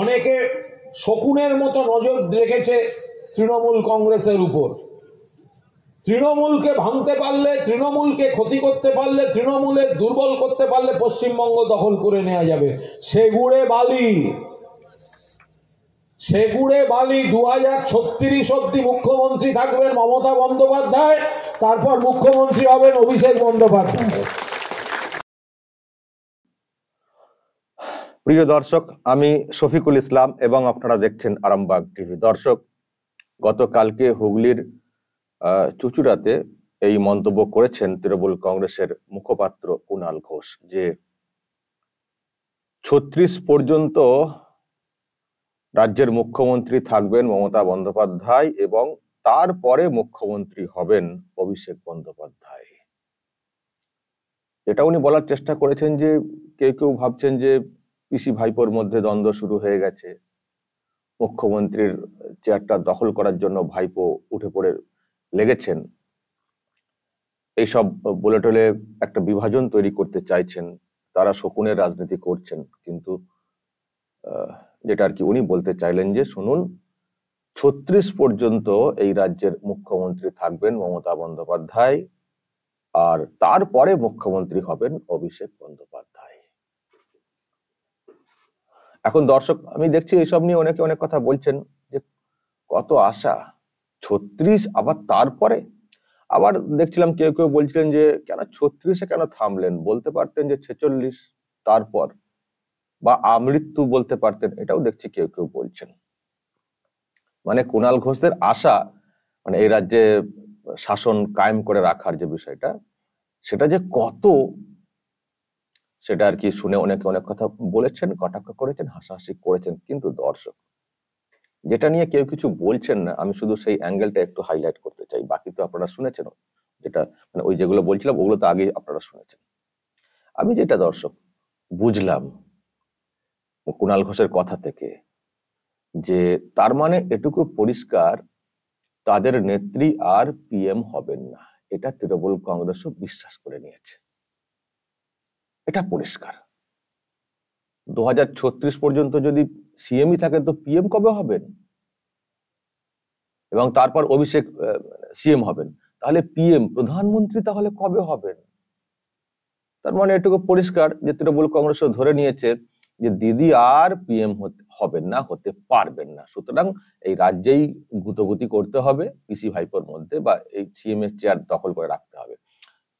অনেকে শকুনের মতো নজর রেখেছে তৃণমূল কংগ্রেসের উপর। তৃণমূলকে ভাঙতে পারলে, তৃণমূলকে ক্ষতি করতে পারলে, তৃণমূলের দুর্বল করতে পারলে পশ্চিমবঙ্গ দখল করে নেওয়া যাবে। সেগুড়ে বালি 2036 অব্দি মুখ্যমন্ত্রী থাকবেন মমতা বন্দ্যোপাধ্যায়, তারপর মুখ্যমন্ত্রী হবেন অভিষেক বন্দ্যোপাধ্যায়। প্রিয় দর্শক, আমি শফিকুল ইসলাম এবং আপনারা দেখছেন আরামবাগ টিভি। দর্শক, গতকালকে হুগলির চুঁচুড়াতে এই মন্তব্য করেছেন তৃণমূল কংগ্রেসের মুখপাত্র কুণাল ঘোষ যে 36 পর্যন্ত রাজ্যের মুখ্যমন্ত্রী থাকবেন মমতা বন্দ্যোপাধ্যায় এবং তারপরে মুখ্যমন্ত্রী হবেন অভিষেক বন্দ্যোপাধ্যায়। এটা উনি বলার চেষ্টা করেছেন যে কেউ কেউ ভাবছেন যে পিসি ভাইপোর মধ্যে দ্বন্দ্ব শুরু হয়ে গেছে, মুখ্যমন্ত্রীর চেয়ারটা দখল করার জন্য ভাইপো উঠে পড়ে লেগেছেন, এইসব বলে টলে একটা বিভাজন তৈরি করতে চাইছেন, তারা শকুনের রাজনীতি করছেন। কিন্তু যেটা আর কি উনি বলতে চাইলেন যে শুনুন, 36 পর্যন্ত এই রাজ্যের মুখ্যমন্ত্রী থাকবেন মমতা বন্দ্যোপাধ্যায় আর তারপরে মুখ্যমন্ত্রী হবেন অভিষেক বন্দ্যোপাধ্যায়। এখন দর্শক, আমি দেখছি এইসব নিয়ে অনেকে অনেক কথা বলছেন যে কত আশা, 36 আবার তারপরে। আবার দেখছিলাম কেউ কেউ বলছিলেন যে কেন 36-এ কেন থামলেন, বলতে পারতেন যে 46 তারপর, বা আমৃত্যু বলতে পারতেন, এটাও দেখছি কেউ কেউ বলছেন। মানে কুণাল ঘোষের আশা, মানে এই রাজ্যে শাসন কায়েম করে রাখার যে বিষয়টা, সেটা যে কত, সেটা আর কি শুনে অনেকে অনেক কথা বলেছেন, কটাক্ষ করেছেন, হাসাহাসি করেছেন। কিন্তু দর্শক, যেটা নিয়ে কেউ কিছু বলছেন না, আমি শুধু সেই অ্যাঙ্গেলটা একটু হাইলাইট করতে চাই। বাকি তো আপনারা শুনেছেন, যেটা মানে ওই যেগুলো বলছিলাম ওগুলো তো আগে আপনারা শুনেছেন। আমি যেটা দর্শক বুঝলাম কুণাল ঘোষের কথা থেকে, যে তার মানে এটুকু পরিষ্কার, তাদের নেত্রী আর পিএম হবেন না, এটা তৃণমূল কংগ্রেসও বিশ্বাস করে নিয়েছে। এটা পরিষ্কার। 2036 পর্যন্ত যদি সিএমই থাকেন তো পিএম কবে হবেন? এবং তারপর অভিষেক সিএম হবেন, তাহলে পিএম প্রধানমন্ত্রী তাহলে কবে হবেন? তার মানে এটুকু পরিষ্কার যে তৃণমূল কংগ্রেসও ধরে নিয়েছে যে দিদি আর পিএম হবেন না, হতে পারবেন না। সুতরাং এই রাজ্যেই গুতগুতি করতে হবে পিসি ভাইপোর মধ্যে, বা এই সিএম এর চেয়ার দখল করে রাখতে হবে।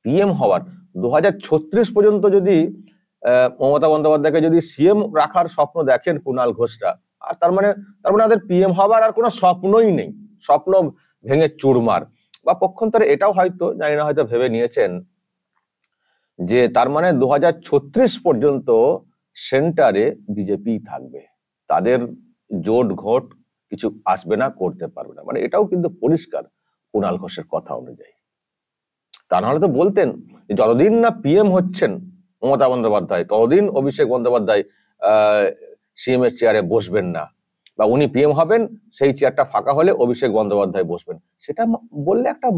পিএম হওয়ার 2036 পর্যন্ত যদি মমতা বন্দ্যোপাধ্যায়কে যদি সিএম রাখার স্বপ্ন দেখেন কুণাল ঘোষরা, আর তার মানে তাদের পিএম হবার আর কোনো স্বপ্নই নেই, স্বপ্ন ভেঙে চুরমার। বা পক্ষান্তরে এটাও হয়তো জানি না, হয়তো ভেবে নিয়েছেন যে তার মানে 2036 পর্যন্ত সেন্টারে বিজেপি থাকবে, তাদের জোট ঘোট কিছু আসবে না, করতে পারবে না। মানে এটাও কিন্তু পরিষ্কার কুণাল ঘোষের কথা অনুযায়ী। তা নাহলে তো বলতেন যে যতদিন না পিএম হচ্ছেন মমতা বন্দ্যোপাধ্যায়, ততদিন অভিষেক বন্দ্যোপাধ্যায় সিএম এর চেয়ারে বসবেন না, বা উনি পিএম হবেন, সেই চেয়ারটা ফাঁকা হলে অভিষেক বন্দ্যোপাধ্যায় বসবেন। সেটা বললে একটা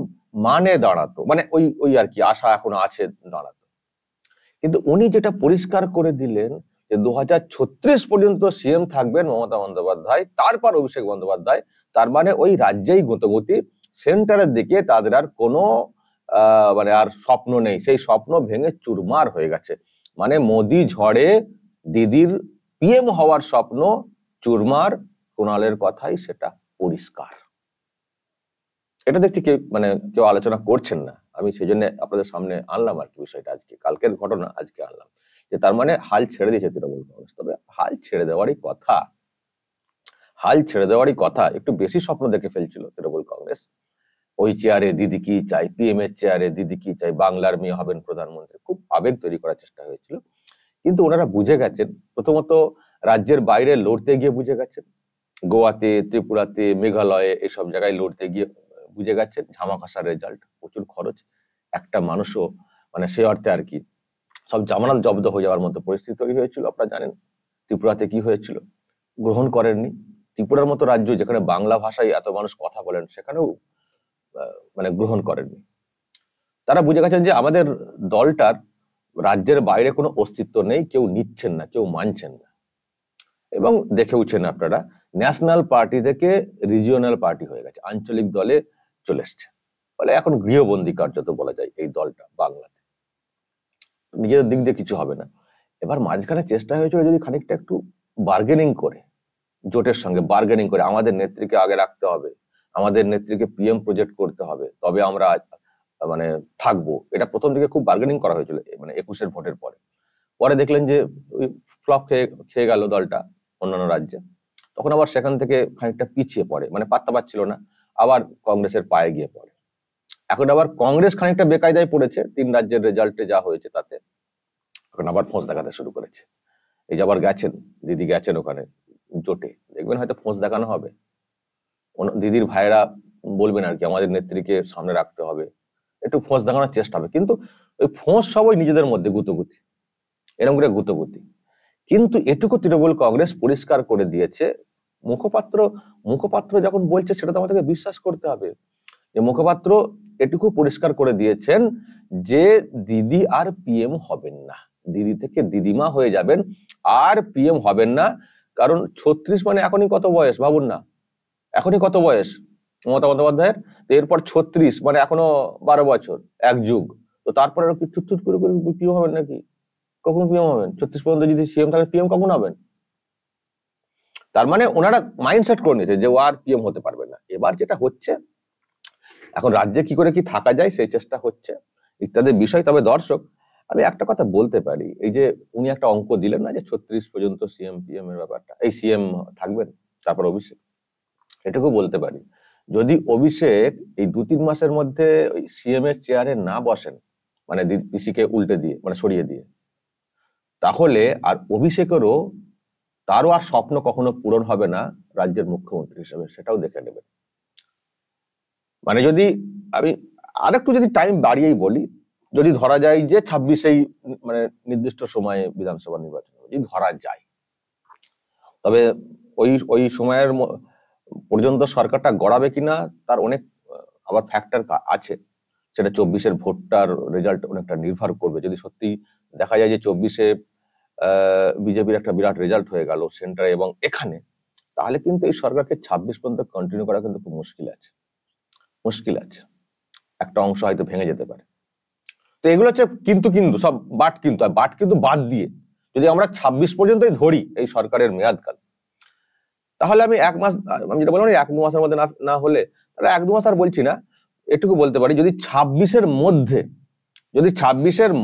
মানে দাঁড়াতো, মানে ওই আর কি আশা এখনো আছে দাঁড়াতো। কিন্তু উনি যেটা পরিষ্কার করে দিলেন যে 2036 পর্যন্ত সিএম থাকবেন মমতা বন্দ্যোপাধ্যায়, তারপর অভিষেক বন্দ্যোপাধ্যায়। তার মানে ওই রাজ্যেই গতগতি, সেন্টারের দিকে তাদের আর কোনো মানে আর স্বপ্ন নেই, সেই স্বপ্ন ভেঙে চুরমার হয়ে গেছে। মানে মোদি ঝড়ে দিদির পিএম হওয়ার স্বপ্ন চুরমার, কুণালের কথাই সেটা পরিষ্কার। এটা দেখছি কেউ আলোচনা করছেন না, আমি সেই জন্য আপনাদের সামনে আনলাম আর কি বিষয়টা। আজকে কালকের ঘটনা আজকে আনলাম, যে তার মানে হাল ছেড়ে দিয়েছে তৃণমূল কংগ্রেস। তবে হাল ছেড়ে দেওয়ারই কথা, একটু বেশি স্বপ্ন দেখে ফেলছিল তৃণমূল কংগ্রেস। ওই চেয়ারে দিদি কি চাই, পিএম এর চেয়ারে দিদি কি চাই, বাংলার মেয়ে হবেন প্রধানমন্ত্রী, খুব আবেগ তৈরি করার চেষ্টা হয়েছিল। কিন্তু ওনারা বুঝে গেছেন, প্রথমত রাজ্যের বাইরে লড়তে গিয়ে বুঝে গেছেন, গোয়াতে, ত্রিপুরাতে, মেঘালয়ে এসব জায়গায় লড়তে গিয়ে বুঝে গেছেন ঝামাখাসার রেজাল্ট, প্রচুর খরচ, একটা মানুষও মানে সে অর্থে আর কি সব জামানত জব্দ হয়ে যাওয়ার মতো পরিস্থিতি তৈরি হয়েছিল। আপনারা জানেন ত্রিপুরাতে কি হয়েছিল, গ্রহণ করেননি। ত্রিপুরার মতো রাজ্য যেখানে বাংলা ভাষায় এত মানুষ কথা বলেন, সেখানেও মানে গ্রহণ করেননি। তারা বুঝে গেছেন যে আমাদের দলটার রাজ্যের বাইরে কোনো অস্তিত্ব নেই, কেউ নিচ্ছেন না, কেউ মানছেন না। এবং দেখেওছেন আপনারা, ন্যাশনাল পার্টি থেকে রিজিওনাল পার্টি হয়ে গেছে, আঞ্চলিক দলে চলে এসছে। ফলে এখন গৃহবন্দী কার্যত বলা যায় এই দলটা বাংলাতে, নিজেদের দিক দিয়ে কিছু হবে না। এবার মাঝখানে চেষ্টা হয়েছিল যদি খানিকটা একটু বার্গেনিং করে, জোটের সঙ্গে বার্গেনিং করে, আমাদের নেত্রীকে আগে রাখতে হবে, আমাদের নেত্রীকে পিএম প্রজেক্ট করতে হবে, তবে আমরা মানে থাকবো। এটা প্রথম দিকে খুব বার্গেনিং করা হয়েছিল, মানে 21-এর ভোটের পরে। পরে দেখলেন যে ওই ফ্লপ খেয়ে গেল দলটা অন্যান্য রাজ্যে, তখন আবার সেখান থেকে খানিকটা পিছিয়ে পড়ে, মানে পাত্তা পাচ্ছিল না, আবার কংগ্রেসের পায়ে গিয়ে পড়ে। এখন আবার কংগ্রেস খানিকটা বেকায়দায় পড়েছে 3 রাজ্যের রেজাল্টে যা হয়েছে তাতে, এখন আবার ফোঁস দেখাতে শুরু করেছে। এই যে আবার গেছেন, দিদি গেছেন ওখানে জোটে, দেখবেন হয়তো ফোঁস দেখানো হবে, দিদির ভাইরা বলবেন আর কি আমাদের নেত্রীকে সামনে রাখতে হবে, একটু ফোঁস দেখানোর চেষ্টা হবে। কিন্তু ওই ফোঁস সবই নিজেদের মধ্যে গুতগুতি, এরকম করে গুতগুতি। কিন্তু এটুকু তৃণমূল কংগ্রেস পরিষ্কার করে দিয়েছে, মুখপাত্র যখন বলছে সেটা তো আমাদেরকে বিশ্বাস করতে হবে, যে মুখপাত্র এটুকু পরিষ্কার করে দিয়েছেন যে দিদি আর পিএম হবেন না, দিদি থেকে দিদিমা হয়ে যাবেন, আর পিএম হবেন না। কারণ 36 মানে এখনই কত বয়স ভাবুন না, এখনই কত বয়স মমতা বন্দ্যোপাধ্যায়ের, এরপর 36 মানে এখনো 12 বছর, এক যুগ। তো তারপরে কি চুট করে পিএম হবেন নাকি? কখন পিএম হবেন? 36 পর্যন্ত যদি সিএম থাকে পিএম কখন হবেন? তার মানে ওনারা মাইন্ডসেট করে নিয়েছে যে ও আর পিএম হতে পারবে না। এবার যেটা হচ্ছে, এখন রাজ্যে কি করে কি থাকা যায় সেই চেষ্টা হচ্ছে ইত্যাদি বিষয়। তবে দর্শক, আমি একটা কথা বলতে পারি, এই যে উনি একটা অঙ্ক দিলেন না যে 36 পর্যন্ত সিএম পিএম এর ব্যাপারটা, এই সিএম থাকবেন তারপর অভিষেক, এটুকু বলতে পারি, যদি অভিষেক এই 2-3 মাসের মধ্যে ওই সিএম এর চেয়ারে না বসেন, মানে পিসিকে উল্টে দিয়ে মানে সরিয়ে দিয়ে, তাহলে আর অভিষেকেরও তারও আর স্বপ্ন কখনো পূরণ হবে না রাজ্যের মুখ্যমন্ত্রী হিসেবে, সেটাও দেখে নেবেন। মানে যদি আমি আরেকটু যদি টাইম বাড়িয়েই বলি, যদি ধরা যায় যে 26-এই মানে নির্দিষ্ট সময়ে বিধানসভা নির্বাচন যদি ধরা যায়, তবে ওই সময়ের পর্যন্ত সরকারটা গড়াবে কিনা তার অনেক আবার ফ্যাক্টর আছে, সেটা 24-এর ভোটটার রেজাল্ট অনেকটা নির্ভর করবে। যদি সত্যি দেখা যায় যে 24-এ বিজেপির একটা বিরাট রেজাল্ট হয়ে গেল সেন্টারে এবং এখানে, তাহলে কিন্তু এই সরকারকে 26 পর্যন্ত কন্টিনিউ করা কিন্তু খুব মুশকিল আছে, একটা অংশ হয়তো ভেঙে যেতে পারে। তো এগুলো হচ্ছে কিন্তু সব বাট কিন্তু বাদ দিয়ে যদি আমরা 26 পর্যন্তই ধরি এই সরকারের মেয়াদকাল, তাহলে আমি আমি যেটা বললাম 1-2 মাসের মধ্যে না হলে, তাহলে 1-2 মাস আর বলছি না, এটুকু বলতে পারি যদি 26-এর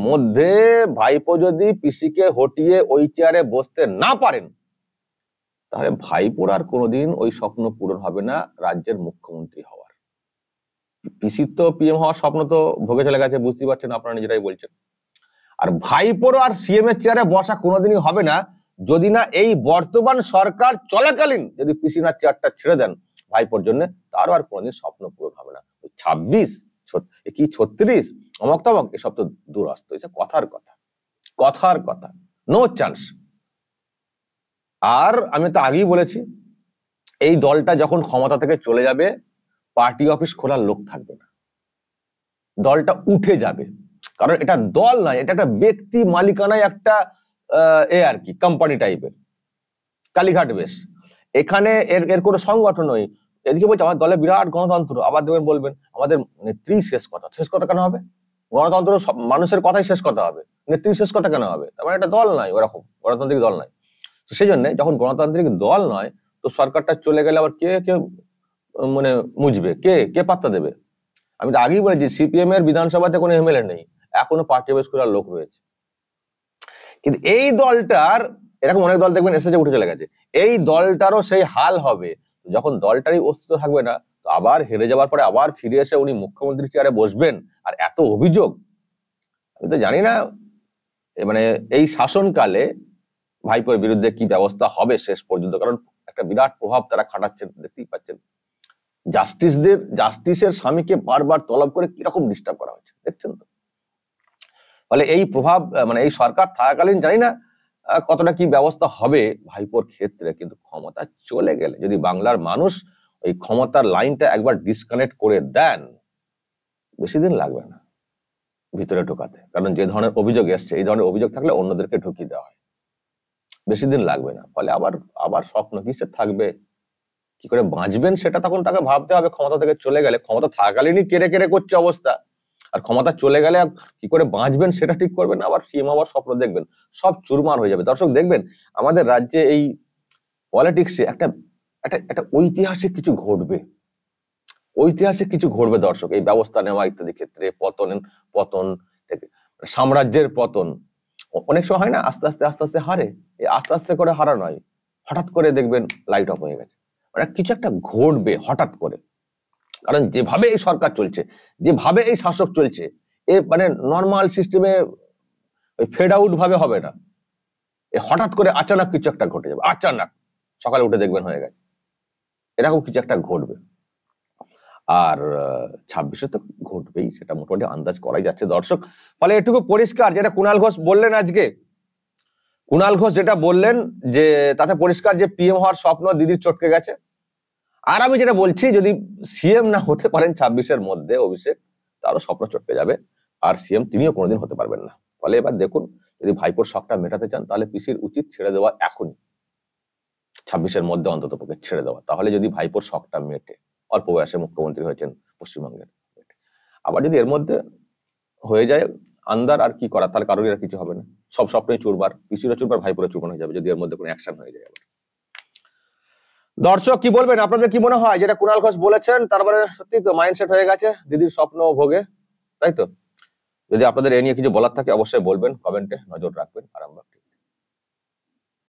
মধ্যে ভাইপো যদি পিসিকে হটিয়ে ওই চেয়ারে বসতে না পারেন, তাহলে ভাইপোর আর কোনোদিন ওই স্বপ্ন পূরণ হবে না রাজ্যের মুখ্যমন্ত্রী হওয়ার। পিসির তো পিএম হওয়ার স্বপ্ন তো ভোগে চলে গেছে, বুঝতে পারছেন, আপনারা নিজেরাই বলছেন। আর ভাইপোর আর সিএম এর চেয়ারে বসা কোনোদিনই হবে না যদি না এই বর্তমান সরকার চলাকালীন যদি পিসি না চেয়ারটা ছেড়ে দেন ভাইপোর জন্য, তারও আর কোনোদিন স্বপ্ন পূরণ হবে না। 26 কি 36 অমক তমক এসব তো দূরস্ত, কথার কথা, নো চান্স। আর আমি তো আগেই বলেছি, এই দলটা যখন ক্ষমতা থেকে চলে যাবে, পার্টি অফিস খোলার লোক থাকবে না, দলটা উঠে যাবে। কারণ এটা দল নয়, এটা একটা ব্যক্তি মালিকানায় একটা আর কি কোম্পানি টাইপের, কালীঘাট বেশ। এখানে এর কোনো সংগঠন নয়। এদিকে বলছে আমার দলে বিরাট গণতন্ত্র, আবার বলবেন আমাদের নেত্রী শেষ কথা কেন হবে? গণতন্ত্র মানুষের কথাই শেষ কথা হবে, নেত্রী শেষ কথা কেন হবে? তার মানে এটা দল নয়, ওরকম গণতান্ত্রিক দল নয়। তো সেই জন্য যখন গণতান্ত্রিক দল নয়, তো সরকারটা চলে গেলে আবার কে মানে মুছবে, কে পাত্তা দেবে? আমি তো আগেই বলেছি সিপিএম এর বিধানসভাতে কোনো এমএলএ নেই, এখনো পার্টি অফিস খোলার লোক রয়েছে। কিন্তু এই দলটার, এরকম অনেক দল দেখবেন এসেছে উঠে চলে গেছে, এই দলটারও সেই হাল হবে যখন দলটারই অস্তিত্ব থাকবে না। তো আবার হেরে যাওয়ার পরে আবার ফিরে এসে উনি মুখ্যমন্ত্রী চেয়ারে বসবেন, আর এত অভিযোগ, আমি তো জানি না মানে এই শাসনকালে ভাইপোর বিরুদ্ধে কি ব্যবস্থা হবে শেষ পর্যন্ত। কারণ একটা বিরাট প্রভাব তারা খাটাচ্ছেন, দেখতেই পাচ্ছেন। জাস্টিসের স্বামীকে বারবার তলব করে কিরকম ডিস্টার্ব করা হচ্ছে, দেখছেন তো। ফলে এই প্রভাব মানে এই সরকার থাকাকালীন জানি না কতটা কি ব্যবস্থা হবে ভাইপোর ক্ষেত্রে, কিন্তু ক্ষমতা চলে গেলে যদি বাংলার মানুষ ওই ক্ষমতার লাইনটা একবার ডিসকানেক্ট করে দেন, বেশি দিন লাগবে না ভিতরে ঢোকাতে। কারণ যে ধরনের অভিযোগ এসছে, এই ধরনের অভিযোগ থাকলে অন্যদেরকে ঢুকিয়ে দেওয়া হয়। বেশি দিন লাগবে না। ফলে আবার আবার স্বপ্ন কিসের থাকবে, কি করে বাঁচবেন সেটা তখন তাকে ভাবতে হবে। ক্ষমতা থেকে চলে গেলে, ক্ষমতা থাকাকালীনই কেড়ে কেড়ে করছে অবস্থা, আর ক্ষমতা চলে গেলে কি করে বাঁচবেন সেটা ঠিক করবেন, আবার সিএম আবার স্বপ্ন দেখবেন, সব চুরমার হয়ে যাবে। দর্শক দেখবেন আমাদের রাজ্যে এই পলিটিক্সে একটা একটা একটা ঐতিহাসিক কিছু ঘটবে, ঐতিহাসিক কিছু ঘটবে দর্শক, এই ব্যবস্থা নেওয়া ইত্যাদি ক্ষেত্রে, পতন থেকে সাম্রাজ্যের পতন। অনেক সময় হয় না, আস্তে আস্তে আস্তে আস্তে হারে, এই আস্তে আস্তে করে হারা নয়, হঠাৎ করে দেখবেন লাইট অফ হয়ে গেছে, মানে কিছু একটা ঘটবে হঠাৎ করে। কারণ যেভাবে এই সরকার চলছে, যেভাবে এই শাসক চলছে, এ মানে নর্মাল সিস্টেমে ফেড আউট ভাবে হবে না, এ হঠাৎ করে আচানক কিছু একটা ঘটে যাবে, আচানক সকালে উঠে দেখবেন হয়ে গেছে, এরকম কিছু একটা ঘটবে। আর 26-এ তো ঘটবেই, সেটা মোটামুটি আন্দাজ করাই যাচ্ছে দর্শক। ফলে এটুকু পরিষ্কার যেটা কুণাল ঘোষ বললেন আজকে, কুণাল ঘোষ যেটা বললেন যে তাতে পরিষ্কার যে পিএম হওয়ার স্বপ্ন দিদির চটকে গেছে। আর আমি যেটা বলছি, যদি সিএম না হতে পারেন 26-এর মধ্যে অভিষেক, তারও স্বপ্ন চটকে যাবে, আর সিএম তিনিও কোনোদিন হতে পারবেন না। ফলে এবার দেখুন, যদি ভাইপোর শখটা মেটাতে চান তাহলে পিসির উচিত ছেড়ে দেওয়া এখনই, 26-এর মধ্যে অন্তত পক্ষে ছেড়ে দেওয়া। তাহলে যদি ভাইপোর শখটা মেটে, অল্প বয়সে মুখ্যমন্ত্রী হয়েছেন পশ্চিমবঙ্গের, আবার যদি এর মধ্যে হয়ে যায় আন্দার, আর কি করার, তাহলে কারোর আর কিছু হবে না, সব স্বপ্নই চুরবার, পিসিরও চুরবার, ভাইপোরও চুরবার হয়ে যাবে যদি এর মধ্যে কোনো অ্যাকশন হয়ে যায়। আবার দর্শক কি বলবেন, আপনাদের কি মনে হয় যেটা কুণাল ঘোষ বলেছেন, তারপরে সত্যি তো মাইন্ডসেট হয়ে গেছে দিদির স্বপ্ন ভোগে, তাই তো? যদি আপনাদের এ নিয়ে কিছু বলার থাকে অবশ্যই বলবেন, কমেন্টে নজর রাখবেন। আরামবাগ।